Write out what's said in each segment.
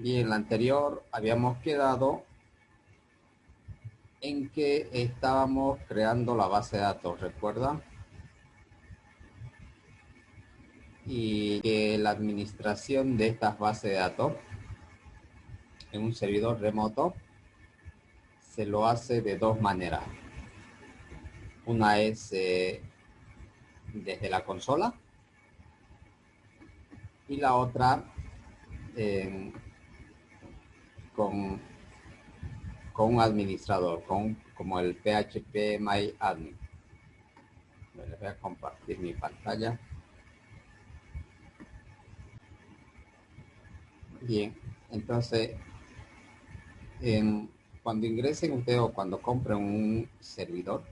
Y en la anterior habíamos quedado en que estábamos creando la base de datos, ¿recuerdan? Y que la administración de estas bases de datos en un servidor remoto se lo hace de dos maneras. Una es desde la consola y la otra con un administrador, como el PHP My Admin. Les voy a compartir mi pantalla. Bien, entonces, cuando ingresen ustedes o cuando compren un servidor,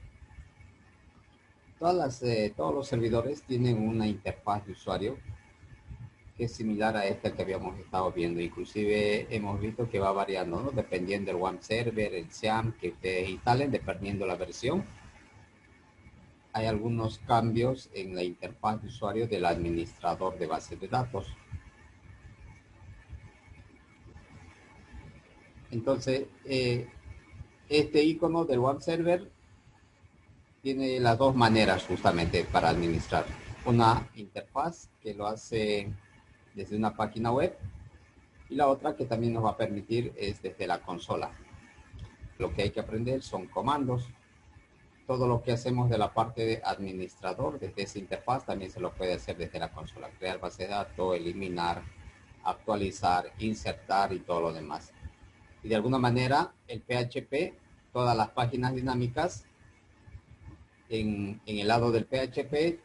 todos los servidores tienen una interfaz de usuario que es similar a esta que habíamos estado viendo. Inclusive hemos visto que va variando, ¿no? Dependiendo del web server, el SIAM que ustedes instalen, dependiendo la versión. Hay algunos cambios en la interfaz de usuario del administrador de bases de datos. Entonces, este icono del web server tiene las dos maneras justamente para administrar. Una interfaz que lo hace desde una página web y la otra que también nos va a permitir es desde la consola. Lo que hay que aprender son comandos. Todo lo que hacemos de la parte de administrador desde esa interfaz también se lo puede hacer desde la consola. Crear base de datos, eliminar, actualizar, insertar y todo lo demás. Y de alguna manera el PHP, todas las páginas dinámicas, en el lado del PHP,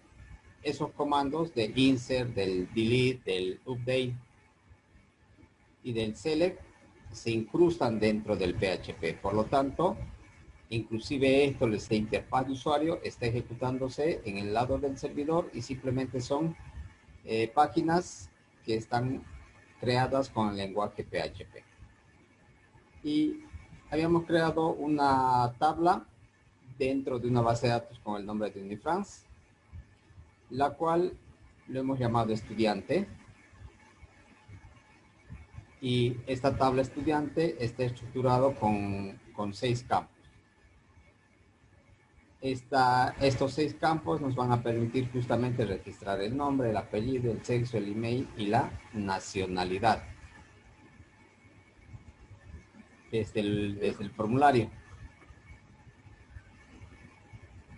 esos comandos del insert, del delete, del update y del select se incrustan dentro del PHP. Por lo tanto, inclusive esto, esta interfaz de usuario está ejecutándose en el lado del servidor y simplemente son páginas que están creadas con el lenguaje PHP. Y habíamos creado una tabla dentro de una base de datos con el nombre de Unifrance, la cual lo hemos llamado estudiante. Y esta tabla estudiante está estructurado con 6 campos. Estos 6 campos nos van a permitir justamente registrar el nombre, el apellido, el sexo, el email y la nacionalidad desde el formulario.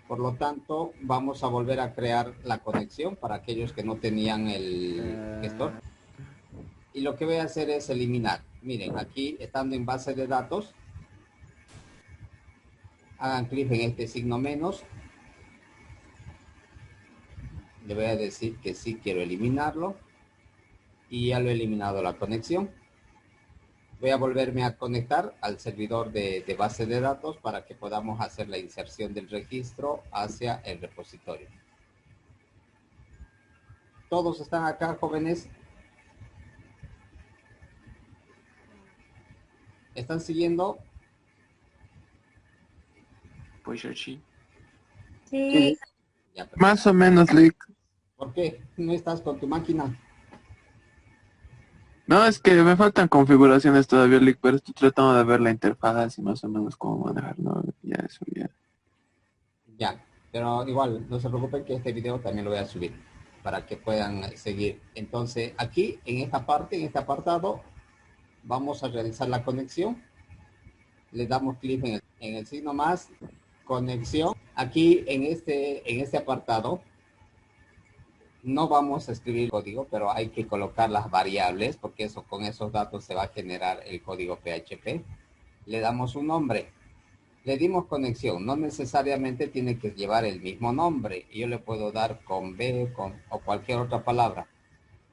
Por lo tanto, vamos a volver a crear la conexión para aquellos que no tenían el gestor. Y lo que voy a hacer es eliminar. Miren, aquí estando en base de datos, hagan clic en este signo menos. Le voy a decir que sí quiero eliminarlo. Y ya lo he eliminado la conexión. Voy a volverme a conectar al servidor de base de datos para que podamos hacer la inserción del registro hacia el repositorio. ¿Todos están acá, jóvenes? ¿Están siguiendo? Pues yo sí. Sí. Ya, Más o menos, Lick. ¿por qué no estás con tu máquina? No, es que me faltan configuraciones todavía, Lick, pero estoy tratando de ver la interfaz y más o menos cómo manejarlo. Ya, eso, ya. Ya, pero igual, no se preocupen que este video también lo voy a subir para que puedan seguir. Entonces, aquí, en esta parte, en este apartado, vamos a realizar la conexión. Le damos clic en el signo más, conexión. Aquí, en este apartado, no vamos a escribir código, pero hay que colocar las variables, porque con esos datos se va a generar el código PHP. Le damos un nombre. Le dimos conexión, no necesariamente tiene que llevar el mismo nombre. Yo le puedo dar con B o cualquier otra palabra.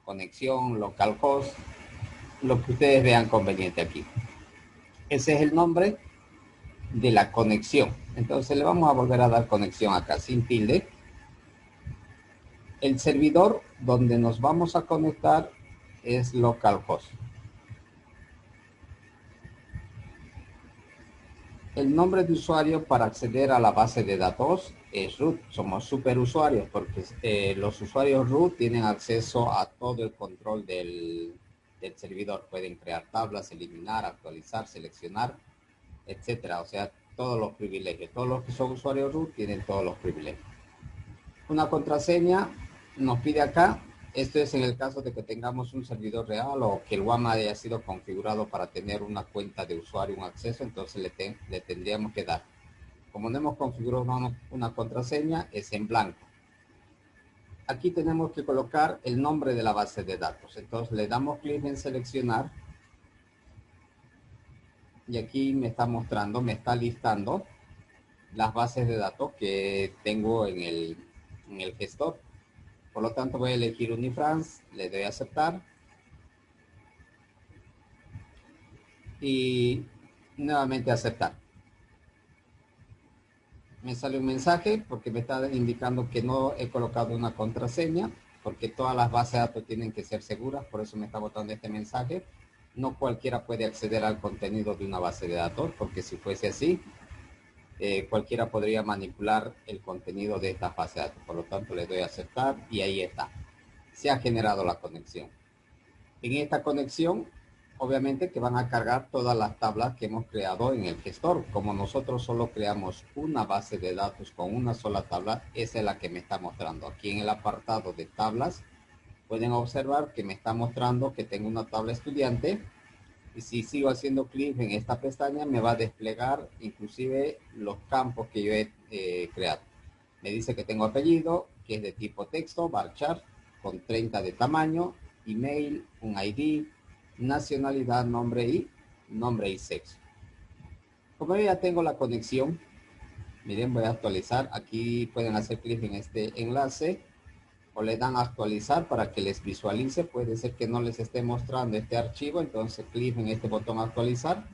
Conexión, localhost, lo que ustedes vean conveniente aquí. Ese es el nombre de la conexión. Entonces le vamos a volver a dar conexión acá sin tilde. El servidor donde nos vamos a conectar es localhost. El nombre de usuario para acceder a la base de datos es root. Somos superusuarios porque los usuarios root tienen acceso a todo el control del del servidor. Pueden crear tablas, eliminar, actualizar, seleccionar, etcétera. O sea, todos los privilegios. Todos los que son usuarios root tienen todos los privilegios. Una contraseña nos pide acá. Esto es en el caso de que tengamos un servidor real o que el WAM haya sido configurado para tener una cuenta de usuario, un acceso, entonces le tendríamos que dar. Como no hemos configurado una contraseña, es en blanco. Aquí tenemos que colocar el nombre de la base de datos. Entonces le damos clic en seleccionar. Y aquí me está mostrando, me está listando las bases de datos que tengo en el gestor. Por lo tanto voy a elegir Unifrance, le doy a aceptar. Y nuevamente aceptar. Me sale un mensaje porque me está indicando que no he colocado una contraseña, porque todas las bases de datos tienen que ser seguras, por eso me está botando este mensaje. No cualquiera puede acceder al contenido de una base de datos, porque si fuese así, cualquiera podría manipular el contenido de estas bases de datos. Por lo tanto, le doy a aceptar y ahí está. Se ha generado la conexión. En esta conexión, obviamente que van a cargar todas las tablas que hemos creado en el gestor. Como nosotros solo creamos una base de datos con una sola tabla, esa es la que me está mostrando. Aquí en el apartado de tablas, pueden observar que me está mostrando que tengo una tabla estudiante. Y si sigo haciendo clic en esta pestaña, me va a desplegar inclusive los campos que yo he creado. Me dice que tengo apellido, que es de tipo texto, varchar, con 30 de tamaño, email, un ID, nacionalidad, nombre y sexo. Como yo ya tengo la conexión, miren, voy a actualizar. Aquí pueden hacer clic en este enlace o le dan a actualizar para que les visualice. Puede ser que no les esté mostrando este archivo, entonces clic en este botón actualizar.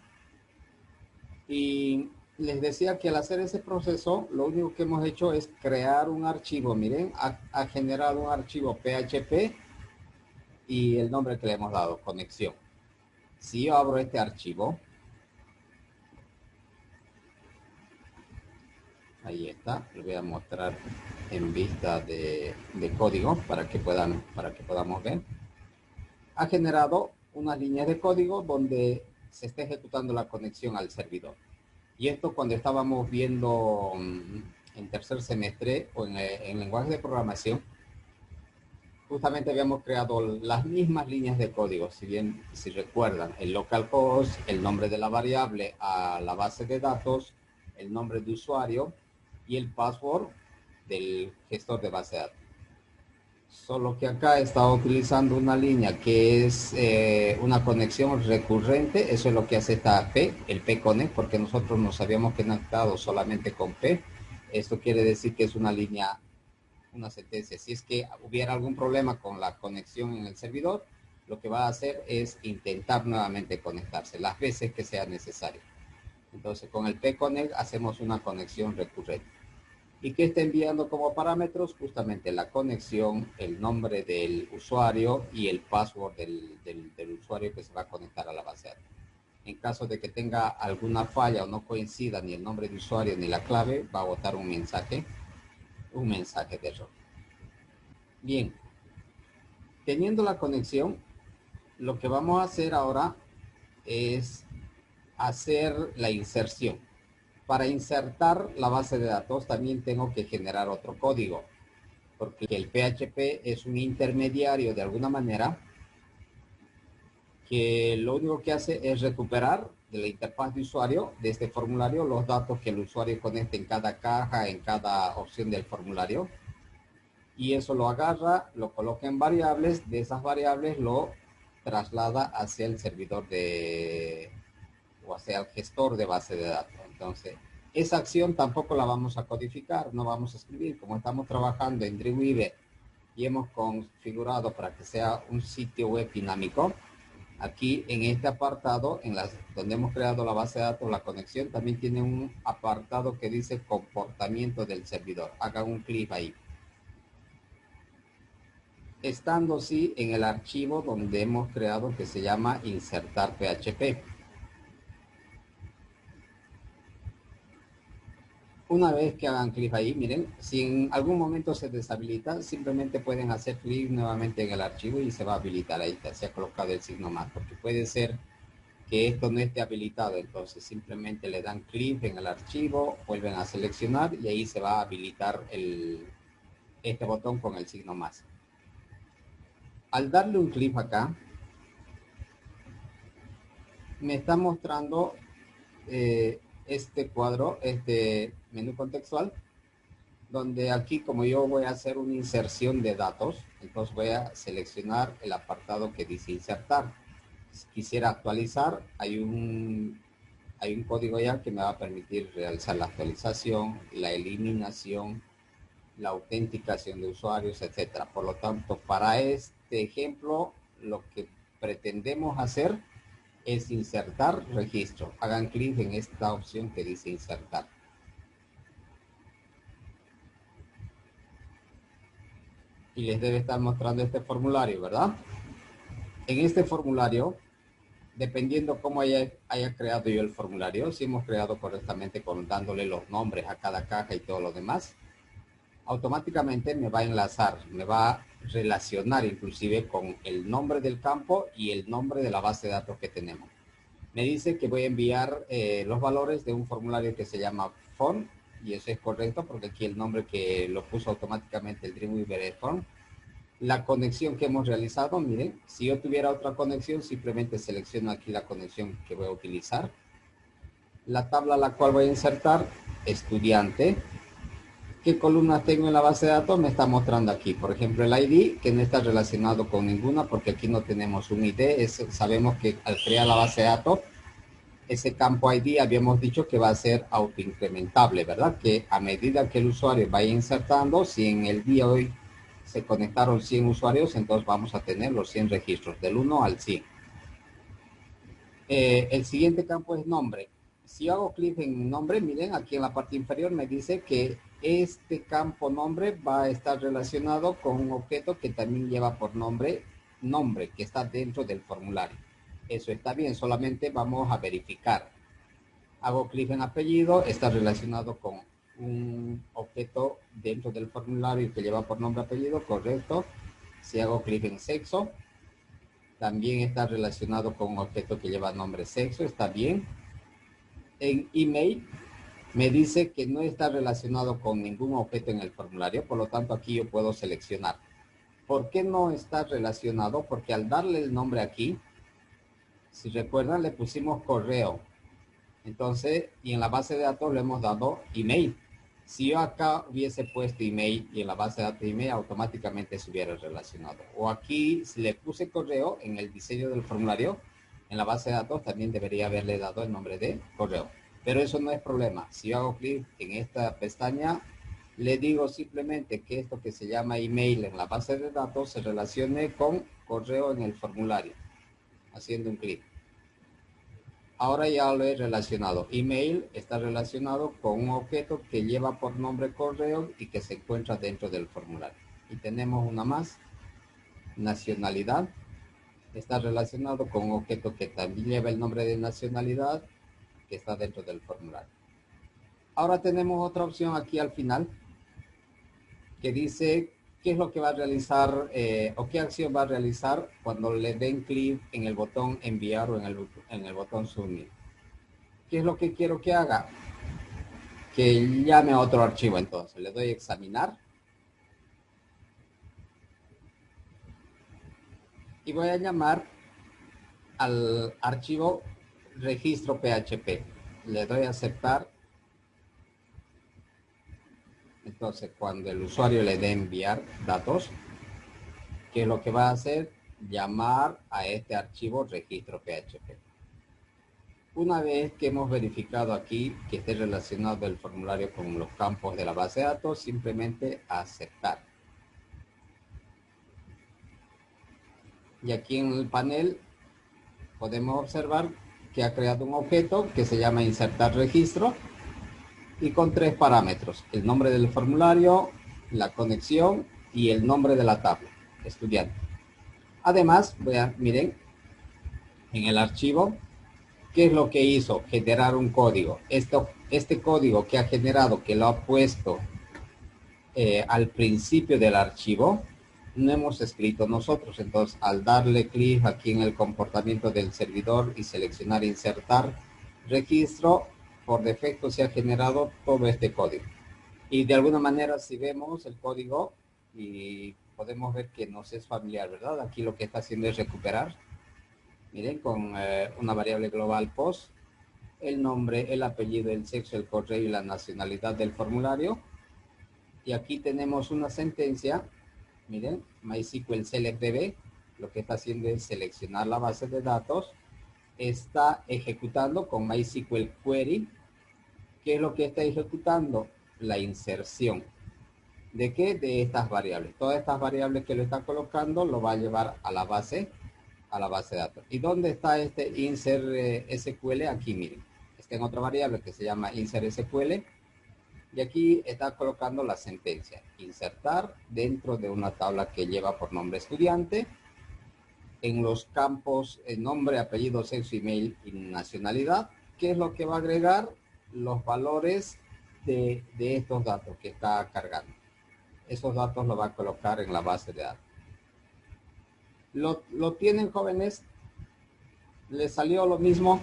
Y les decía que al hacer ese proceso, lo único que hemos hecho es crear un archivo. Miren, ha generado un archivo PHP y el nombre que le hemos dado, conexión. Si yo abro este archivo, ahí está, les voy a mostrar en vista de código para que podamos ver. Ha generado unas líneas de código donde se está ejecutando la conexión al servidor. Y esto cuando estábamos viendo en tercer semestre o en lenguaje de programación, justamente habíamos creado las mismas líneas de código. Si bien, si recuerdan, el localhost, el nombre de la variable a la base de datos, el nombre de usuario y el password del gestor de base de datos. Solo que acá estaba utilizando una línea que es una conexión recurrente. Eso es lo que hace esta P, el P-Connect, porque nosotros nos habíamos conectado solamente con P. Esto quiere decir que es una línea, una sentencia. Si es que hubiera algún problema con la conexión en el servidor, lo que va a hacer es intentar nuevamente conectarse las veces que sea necesario. Entonces con el P-Connect hacemos una conexión recurrente. ¿Y qué está enviando como parámetros? Justamente la conexión, el nombre del usuario y el password del usuario que se va a conectar a la base de datos. En caso de que tenga alguna falla o no coincida ni el nombre de usuario ni la clave, va a botar un mensaje de error. Bien, teniendo la conexión, lo que vamos a hacer ahora es hacer la inserción. Para insertar la base de datos también tengo que generar otro código, porque el PHP es un intermediario de alguna manera que lo único que hace es recuperar de la interfaz de usuario de este formulario los datos que el usuario conecte en cada caja, en cada opción del formulario, y eso lo agarra, lo coloca en variables, de esas variables lo traslada hacia el servidor o hacia el gestor de base de datos. Entonces, esa acción tampoco la vamos a codificar, no vamos a escribir. Como estamos trabajando en Dreamweaver y hemos configurado para que sea un sitio web dinámico, aquí en este apartado, donde hemos creado la base de datos, la conexión, también tiene un apartado que dice comportamiento del servidor. Hagan un clic ahí. Estando sí en el archivo donde hemos creado que se llama insertar PHP. Una vez que hagan clic ahí, miren, si en algún momento se deshabilita, simplemente pueden hacer clic nuevamente en el archivo y se va a habilitar ahí, se ha colocado el signo más, porque puede ser que esto no esté habilitado, entonces simplemente le dan clic en el archivo, vuelven a seleccionar y ahí se va a habilitar este botón con el signo más. Al darle un clic acá, me está mostrando este cuadro, este menú contextual, donde aquí como yo voy a hacer una inserción de datos, entonces voy a seleccionar el apartado que dice insertar. Si quisiera actualizar, hay un código ya que me va a permitir realizar la actualización, la eliminación, la autenticación de usuarios, etcétera. Por lo tanto, para este ejemplo, lo que pretendemos hacer es insertar registro. Hagan clic en esta opción que dice insertar. Y les debe estar mostrando este formulario, ¿verdad? En este formulario, dependiendo cómo haya creado yo el formulario, si hemos creado correctamente dándole los nombres a cada caja y todo lo demás, automáticamente me va a enlazar, me va a relacionar inclusive con el nombre del campo y el nombre de la base de datos que tenemos. Me dice que voy a enviar los valores de un formulario que se llama form, y eso es correcto porque aquí el nombre que lo puso automáticamente el Dreamweaver es form. La conexión que hemos realizado, miren, si yo tuviera otra conexión, simplemente selecciono aquí la conexión que voy a utilizar. La tabla a la cual voy a insertar, estudiante. ¿Qué columnas tengo en la base de datos? Me está mostrando aquí. Por ejemplo, el ID, que no está relacionado con ninguna porque aquí no tenemos un ID. Sabemos que al crear la base de datos, ese campo ID habíamos dicho que va a ser autoincrementable, ¿verdad? Que a medida que el usuario vaya insertando, si en el día hoy se conectaron 100 usuarios, entonces vamos a tener los 100 registros, del 1 al 100. El siguiente campo es nombre. Si yo hago clic en nombre, miren, aquí en la parte inferior me dice que este campo nombre va a estar relacionado con un objeto que también lleva por nombre, que está dentro del formulario. Eso está bien, solamente vamos a verificar. Hago clic en apellido, está relacionado con un objeto dentro del formulario que lleva por nombre apellido, correcto. Si hago clic en sexo, también está relacionado con un objeto que lleva nombre sexo, está bien. En email me dice que no está relacionado con ningún objeto en el formulario, por lo tanto aquí yo puedo seleccionar. ¿Por qué no está relacionado? Porque al darle el nombre aquí, si recuerdan, le pusimos correo. Entonces, y en la base de datos le hemos dado email. Si yo acá hubiese puesto email y en la base de datos email, automáticamente se hubiera relacionado. O aquí, si le puse correo en el diseño del formulario, en la base de datos también debería haberle dado el nombre de correo. Pero eso no es problema. Si yo hago clic en esta pestaña, le digo simplemente que esto que se llama email en la base de datos se relacione con correo en el formulario, haciendo un clic. Ahora ya lo he relacionado. Email está relacionado con un objeto que lleva por nombre correo y que se encuentra dentro del formulario. Y tenemos una más. Nacionalidad. Está relacionado con un objeto que también lleva el nombre de nacionalidad que está dentro del formulario. Ahora tenemos otra opción aquí al final que dice qué es lo que va a realizar o qué acción va a realizar cuando le den clic en el botón enviar o en el botón submit. ¿Qué es lo que quiero que haga? Que llame a otro archivo. Entonces le doy a examinar y voy a llamar al archivo registro PHP. Le doy a aceptar. Entonces cuando el usuario le dé enviar datos, ¿qué es lo que va a hacer? Llamar a este archivo registro PHP. Una vez que hemos verificado aquí que esté relacionado el formulario con los campos de la base de datos, simplemente aceptar. Y aquí en el panel podemos observar que ha creado un objeto que se llama insertar registro y con 3 parámetros: el nombre del formulario, la conexión y el nombre de la tabla, estudiante. Además, miren, en el archivo, ¿qué es lo que hizo? Generar un código. Este este código que ha generado, que lo ha puesto al principio del archivo, no hemos escrito nosotros. Entonces, al darle clic aquí en el comportamiento del servidor y seleccionar insertar registro, por defecto se ha generado todo este código. Y de alguna manera, si vemos el código, y podemos ver que nos es familiar, ¿verdad? Aquí lo que está haciendo es recuperar, miren, con una variable global post, el nombre, el apellido, el sexo, el correo y la nacionalidad del formulario. Y aquí tenemos una sentencia, miren, MySQL Select DB, lo que está haciendo es seleccionar la base de datos, está ejecutando con MySQL Query. ¿Qué es lo que está ejecutando? La inserción. ¿De qué? De estas variables. Todas estas variables que lo está colocando lo va a llevar a la base de datos. ¿Y dónde está este insert SQL? Aquí, miren. Está en otra variable que se llama insert SQL. Y aquí está colocando la sentencia. Insertar dentro de una tabla que lleva por nombre estudiante. En los campos nombre, apellido, sexo, email y nacionalidad. ¿Qué es lo que va a agregar? Los valores de estos datos que está cargando. Esos datos los va a colocar en la base de datos. ¿Lo tienen, jóvenes? ¿Les salió lo mismo?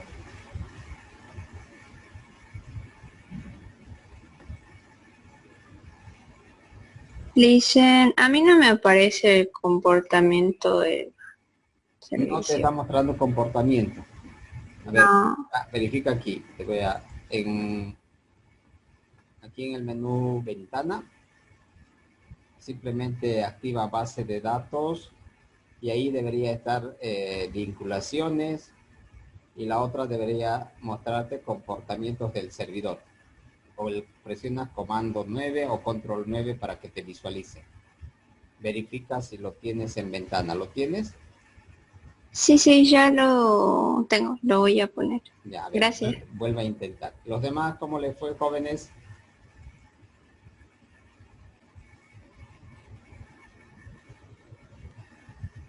Listen, a mí no me aparece el comportamiento del No te servicio. está mostrando comportamiento. A ver, No. verifica aquí. Te voy a... aquí en el menú ventana, simplemente activa base de datos y ahí debería estar vinculaciones, y la otra debería mostrarte comportamientos del servidor. O presionas comando 9 o control 9 para que te visualice. Verifica si lo tienes en ventana. ¿Lo tienes? Sí, ya lo tengo, lo voy a poner. Ya, a ver, Gracias. vuelve a intentar. ¿Los demás cómo les fue, jóvenes?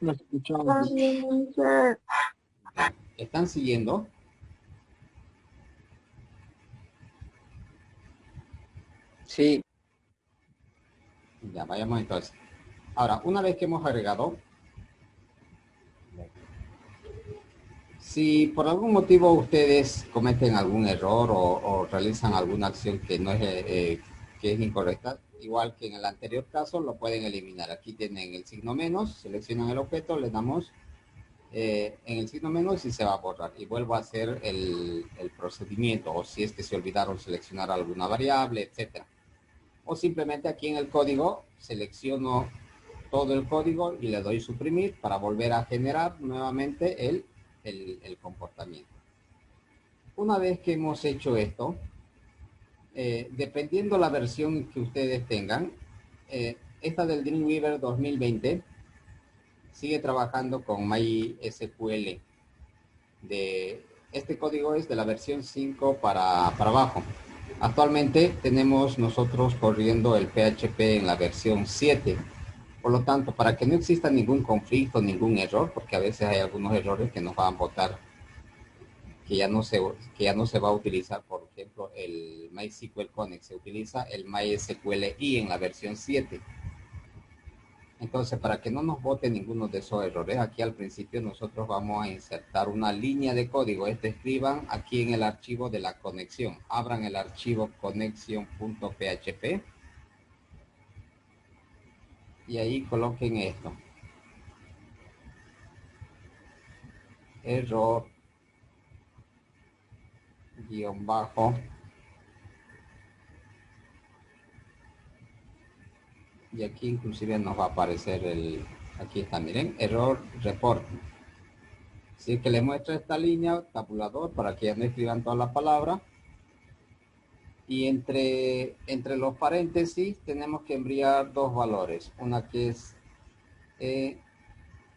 Lo escuchamos. ¿Están siguiendo? Sí. Ya, vayamos entonces. Ahora, una vez que hemos agregado, si por algún motivo ustedes cometen algún error o realizan alguna acción que no es, que es incorrecta, igual que en el anterior caso, lo pueden eliminar. Aquí tienen el signo menos, seleccionan el objeto, le damos en el signo menos y se va a borrar. Y vuelvo a hacer el procedimiento, o si es que se olvidaron seleccionar alguna variable, etcétera. O simplemente aquí en el código selecciono todo el código y le doy suprimir para volver a generar nuevamente el comportamiento. Una vez que hemos hecho esto, dependiendo la versión que ustedes tengan, esta del Dreamweaver 2020 sigue trabajando con MySQL. Este código es de la versión 5 para abajo. Actualmente tenemos nosotros corriendo el PHP en la versión 7. Por lo tanto, para que no exista ningún conflicto, ningún error, porque a veces hay algunos errores que nos van a botar, que ya no se va a utilizar, por ejemplo, el MySQL Connect, se utiliza el MySQLi en la versión 7. Entonces, para que no nos bote ninguno de esos errores, aquí al principio nosotros vamos a insertar una línea de código. Escriban aquí en el archivo de la conexión. Abran el archivo connection.php y ahí coloquen esto. Error guión bajo y aquí inclusive nos va a aparecer aquí está, miren, error report. Así que le muestro esta línea tabulador para que ya no escriban toda la palabra, y entre los paréntesis tenemos que enviar dos valores, una que es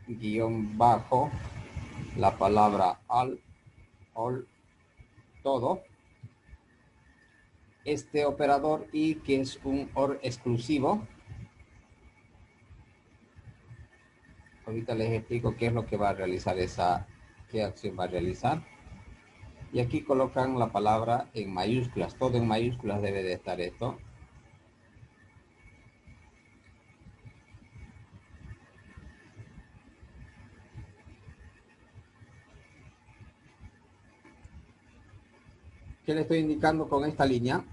guión bajo la palabra all, todo, este operador y que es un OR exclusivo. Ahorita les explico qué es lo que va a realizar qué acción va a realizar. Y aquí colocan la palabra en mayúsculas. Todo en mayúsculas debe de estar esto. ¿Qué le estoy indicando con esta línea?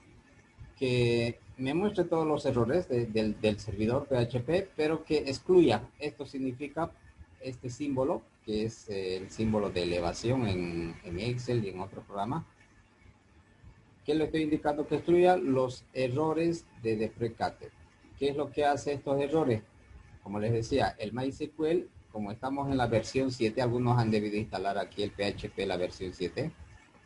Que me muestre todos los errores del servidor PHP, pero que excluya. Esto significa este símbolo, que es el símbolo de elevación en Excel y en otro programa. ¿Qué le estoy indicando? Que excluya los errores de deprecated. ¿Qué es lo que hace estos errores? Como les decía, el MySQL, como estamos en la versión 7, algunos han debido instalar aquí el PHP, la versión 7,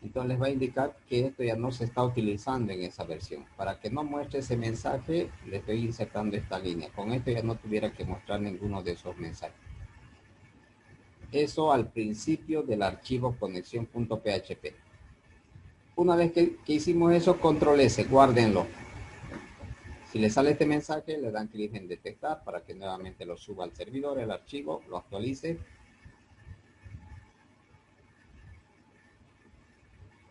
entonces les va a indicar que esto ya no se está utilizando en esa versión. Para que no muestre ese mensaje, le estoy insertando esta línea. Con esto ya no tuviera que mostrar ninguno de esos mensajes. Eso al principio del archivo conexión.php. Una vez que hicimos eso, control S, guárdenlo. Si le sale este mensaje, le dan clic en detectar para que nuevamente lo suba al servidor, el archivo, lo actualice.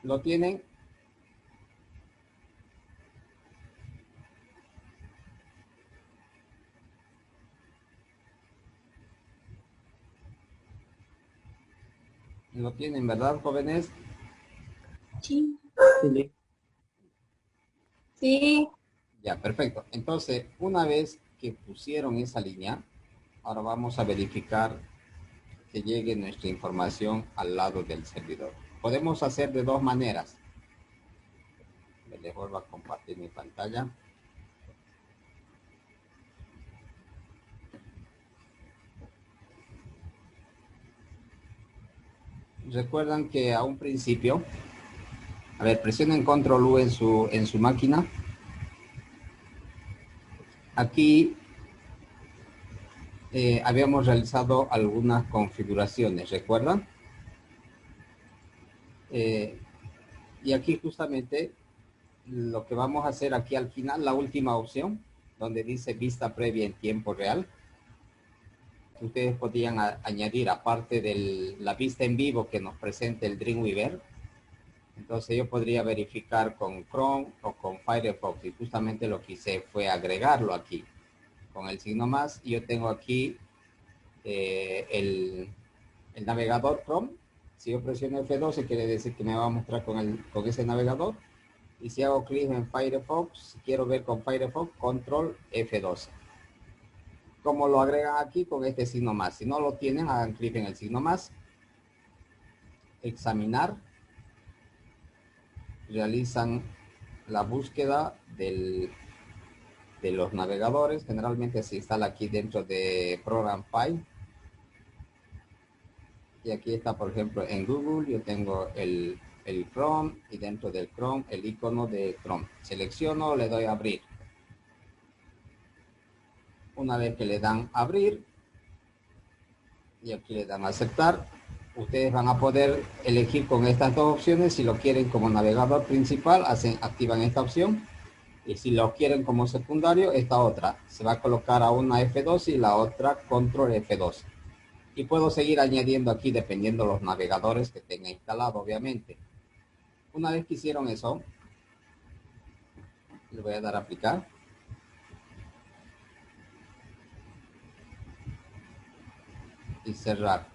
¿Lo tienen? ¿Lo tienen, verdad, jóvenes? Sí. Sí. Sí. Ya, perfecto. Entonces, una vez que pusieron esa línea, ahora vamos a verificar que llegue nuestra información al lado del servidor. Podemos hacer de dos maneras. Les vuelvo a compartir mi pantalla. Recuerdan que a un principio, a ver, presionen Control U en su máquina. Aquí habíamos realizado algunas configuraciones, ¿recuerdan? Y aquí justamente lo que vamos a hacer aquí al final, la última opción, donde dice vista previa en tiempo real. Ustedes podrían añadir, aparte de la vista en vivo que nos presenta el Dreamweaver, entonces yo podría verificar con Chrome o con Firefox, y justamente lo que hice fue agregarlo aquí con el signo más, y yo tengo aquí el navegador Chrome. Si yo presiono F12 quiere decir que me va a mostrar con ese navegador, y si hago clic en Firefox, si quiero ver con Firefox, control F12. Como lo agregan aquí con este signo más. Si no lo tienen, hagan clic en el signo más, examinar, realizan la búsqueda de los navegadores. Generalmente se instala aquí dentro de Program File. Y aquí está, por ejemplo, en Google, yo tengo el Chrome, y dentro del Chrome el icono de Chrome. Selecciono, le doy a abrir. Una vez que le dan abrir, y aquí le dan a aceptar, ustedes van a poder elegir con estas dos opciones. Si lo quieren como navegador principal, activan esta opción, y si lo quieren como secundario, esta otra. Se va a colocar a una F12 y la otra control F12. Y puedo seguir añadiendo aquí dependiendo de los navegadores que tenga instalado, obviamente. Una vez que hicieron eso, le voy a dar a aplicar. Y cerrar.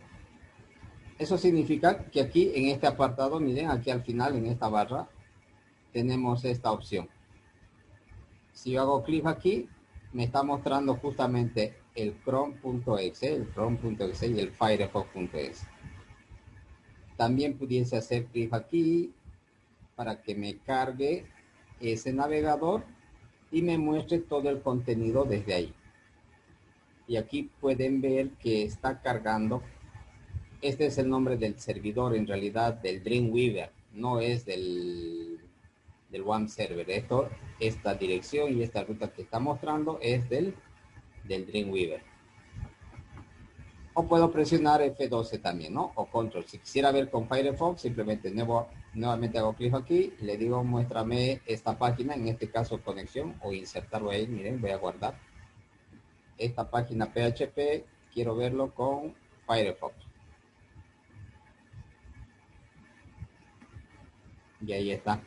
Eso significa que aquí en este apartado, miren, aquí al final en esta barra, tenemos esta opción. Si yo hago clic aquí, me está mostrando justamente el Chrome.exe, y el Firefox.exe. También pudiese hacer clic aquí para que me cargue ese navegador y me muestre todo el contenido desde ahí. Y aquí pueden ver que está cargando. Este es el nombre del servidor, en realidad, del Dreamweaver, no es del One Server. Esta dirección y esta ruta que está mostrando es del Dreamweaver. O puedo presionar F12 también, ¿no? O Control. Si quisiera ver con Firefox, simplemente nuevamente hago clic aquí y le digo, muéstrame esta página, en este caso conexión, o insertarlo ahí. Miren, voy a guardar esta página PHP, quiero verlo con Firefox. Y ahí está.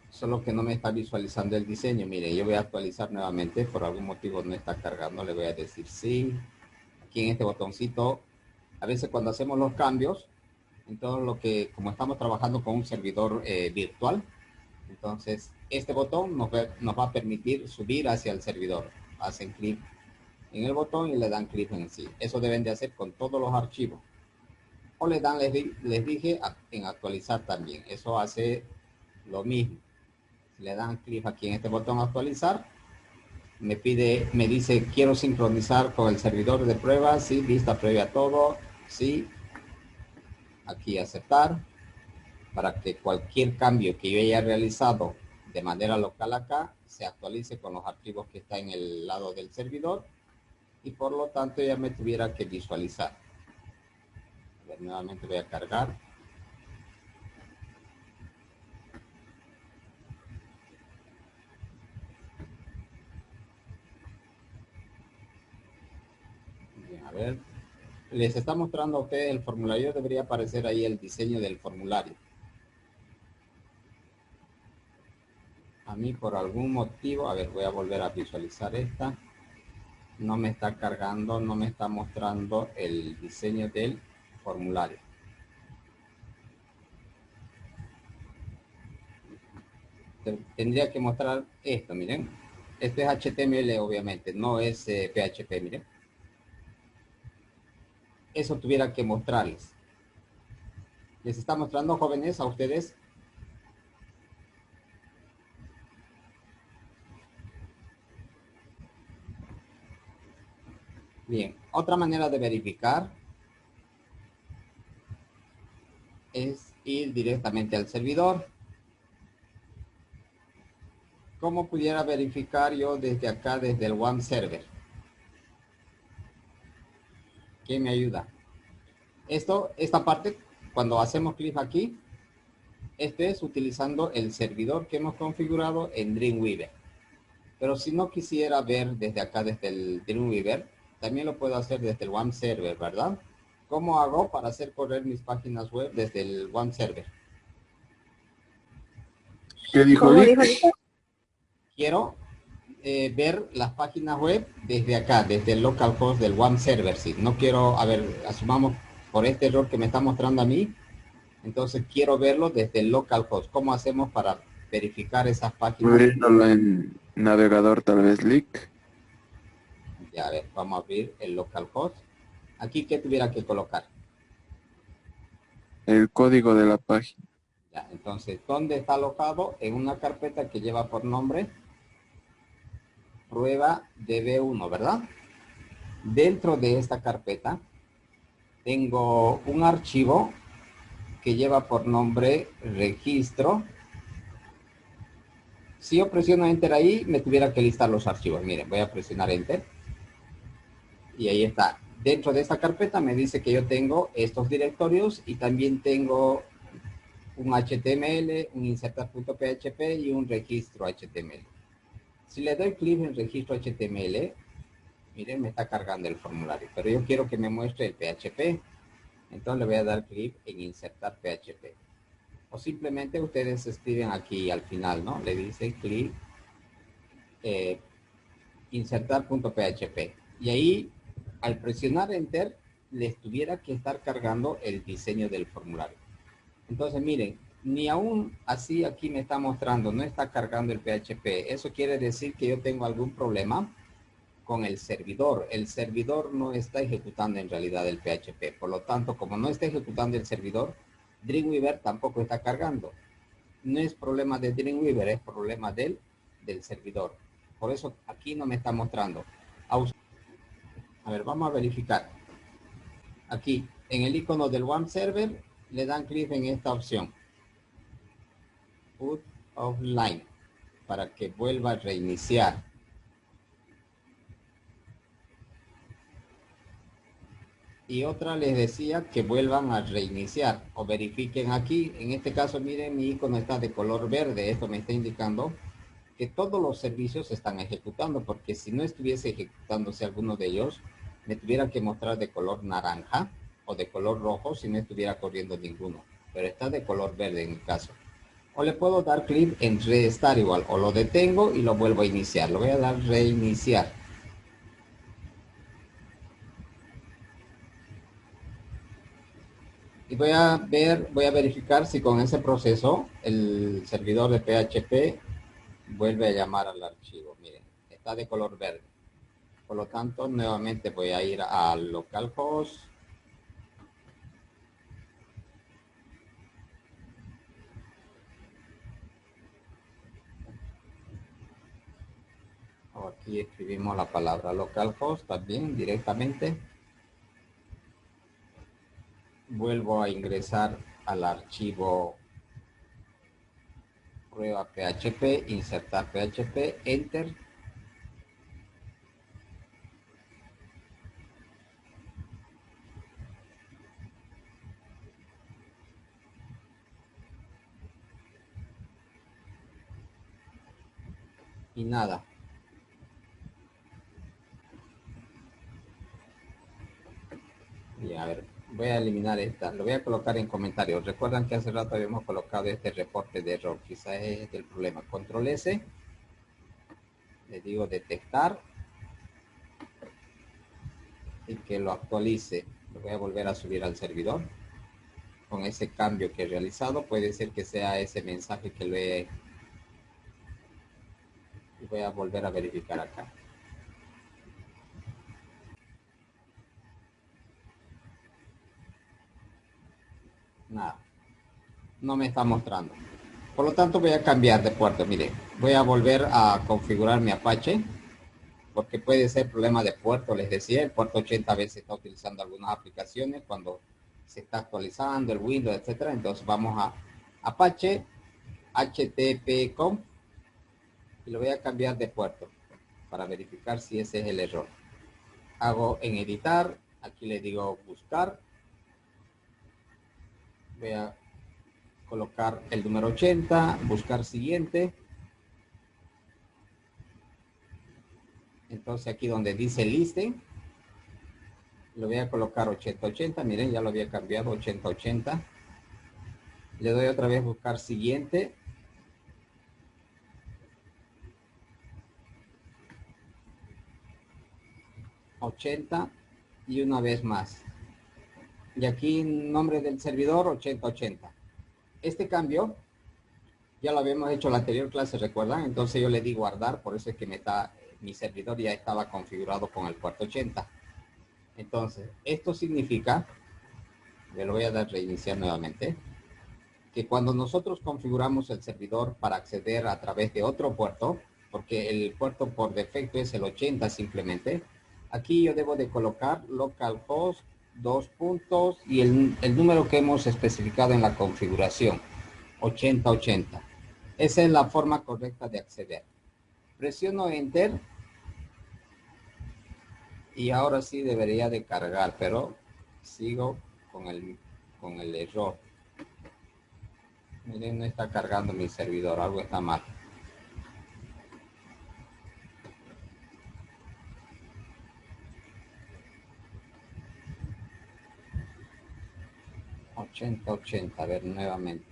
Solo que no me está visualizando el diseño. Mire, yo voy a actualizar nuevamente. Por algún motivo no está cargando. Le voy a decir sí. Aquí en este botoncito, a veces cuando hacemos los cambios, en todo lo que, como estamos trabajando con un servidor virtual, entonces este botón nos va a permitir subir hacia el servidor. Hacen clic en el botón y le dan clic en sí. Eso deben de hacer con todos los archivos. O le dan, les dije, en actualizar también. Eso hace lo mismo. Si le dan clic aquí en este botón actualizar, me dice quiero sincronizar con el servidor de pruebas, sí, vista previa a todo, sí. Aquí aceptar, para que cualquier cambio que yo haya realizado de manera local acá, se actualice con los archivos que están en el lado del servidor y por lo tanto ya me tuviera que visualizar. A ver, nuevamente voy a cargar. Bien, a ver, les está mostrando a ustedes el formulario. Debería aparecer ahí el diseño del formulario. A mí por algún motivo, a ver, voy a volver a visualizar esta. No me está cargando, no me está mostrando el diseño del formulario. Tendría que mostrar esto, miren. Este es HTML, obviamente, no es PHP, miren. Eso tuviera que mostrarles. Les está mostrando, jóvenes, a ustedes. Bien, otra manera de verificar es ir directamente al servidor. ¿Cómo pudiera verificar yo desde acá, desde el One Server? ¿Quién me ayuda? Esta parte, cuando hacemos clic aquí, este es utilizando el servidor que hemos configurado en Dreamweaver. Pero si no quisiera ver desde acá, desde el Dreamweaver, también lo puedo hacer desde el One Server, ¿verdad? ¿Cómo hago para hacer correr mis páginas web desde el One Server? ¿Qué dijo Lick? Quiero ver las páginas web desde acá, desde el localhost del One Server. Sí, no quiero, a ver, asumamos por este error que me está mostrando a mí, entonces quiero verlo desde el localhost. ¿Cómo hacemos para verificar esas páginas? Abriéndolo en navegador tal vez Lick. Ya, a ver, vamos a abrir el localhost. Aquí, ¿qué tuviera que colocar? El código de la página. Ya, entonces, ¿dónde está alojado? En una carpeta que lleva por nombre prueba DB1, ¿verdad? Dentro de esta carpeta tengo un archivo que lleva por nombre registro. Si yo presiono Enter ahí, me tuviera que listar los archivos. Miren, voy a presionar Enter. Y ahí está. Dentro de esta carpeta me dice que yo tengo estos directorios y también tengo un HTML, un insertar.php y un registro HTML. Si le doy clic en registro HTML, miren, me está cargando el formulario, pero yo quiero que me muestre el PHP. Entonces le voy a dar clic en insertar PHP. O simplemente ustedes escriben aquí al final, ¿no? Le dicen clic insertar.php. Y ahí, al presionar Enter, les tuviera que estar cargando el diseño del formulario. Entonces, miren, ni aún así aquí me está mostrando, no está cargando el PHP. Eso quiere decir que yo tengo algún problema con el servidor. El servidor no está ejecutando en realidad el PHP. Por lo tanto, como no está ejecutando el servidor, Dreamweaver tampoco está cargando. No es problema de Dreamweaver, es problema del servidor. Por eso aquí no me está mostrando. A ver, vamos a verificar. Aquí, en el icono del One Server, le dan clic en esta opción. Put offline, para que vuelva a reiniciar. Y otra les decía que vuelvan a reiniciar o verifiquen aquí. En este caso, miren, mi icono está de color verde. Esto me está indicando que todos los servicios se están ejecutando, porque si no estuviese ejecutándose alguno de ellos, me tuviera que mostrar de color naranja o de color rojo si no estuviera corriendo ninguno. pero está de color verde en mi caso. O le puedo dar clic en restar igual, o lo detengo y lo vuelvo a iniciar. Lo voy a dar reiniciar. Y voy a verificar si con ese proceso el servidor de PHP vuelve a llamar al archivo. Miren, está de color verde. Por lo tanto, nuevamente voy a ir a localhost. Aquí escribimos la palabra localhost también directamente. Vuelvo a ingresar al archivo prueba PHP, insertar PHP, enter. Y nada. Y a ver, voy a eliminar esta. Lo voy a colocar en comentarios. Recuerdan que hace rato habíamos colocado este reporte de error. Quizá es el problema. Control S. Le digo detectar. Y que lo actualice. Lo voy a volver a subir al servidor. Con ese cambio que he realizado. Puede ser que sea ese mensaje que lo he... Y voy a volver a verificar acá. Nada. No me está mostrando. Por lo tanto voy a cambiar de puerto. Mire, voy a volver a configurar mi Apache. Porque puede ser problema de puerto. Les decía, el puerto 80 a veces está utilizando algunas aplicaciones cuando se está actualizando el Windows, etcétera. Entonces vamos a Apache HTTP.com y lo voy a cambiar de puerto para verificar si ese es el error. Hago en editar, aquí le digo buscar, voy a colocar el número 80, buscar siguiente. Entonces aquí donde dice listen, lo voy a colocar 8080, miren, ya lo había cambiado 8080. Le doy otra vez buscar siguiente. $80 y una vez más. Y aquí nombre del servidor 8080. Este cambio ya lo habíamos hecho en la anterior clase, ¿recuerdan? Entonces yo le di guardar, por eso es que mi servidor ya estaba configurado con el puerto 80. Entonces, esto significa, le lo voy a dar reiniciar nuevamente, que cuando nosotros configuramos el servidor para acceder a través de otro puerto, porque el puerto por defecto es el 80 simplemente, aquí yo debo de colocar localhost, dos puntos y el número que hemos especificado en la configuración, 8080. Esa es la forma correcta de acceder. Presiono Enter y ahora sí debería de cargar, pero sigo con el error. Miren, no está cargando mi servidor, algo está mal. $8080, a ver nuevamente.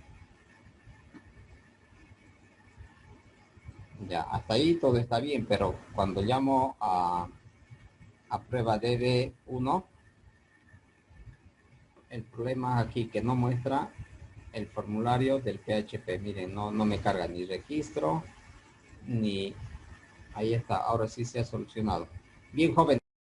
Ya, hasta ahí todo está bien, pero cuando llamo a prueba DB1, el problema es aquí que no muestra el formulario del PHP. Miren, no me carga ni registro, ni... Ahí está, ahora sí se ha solucionado. Bien, joven.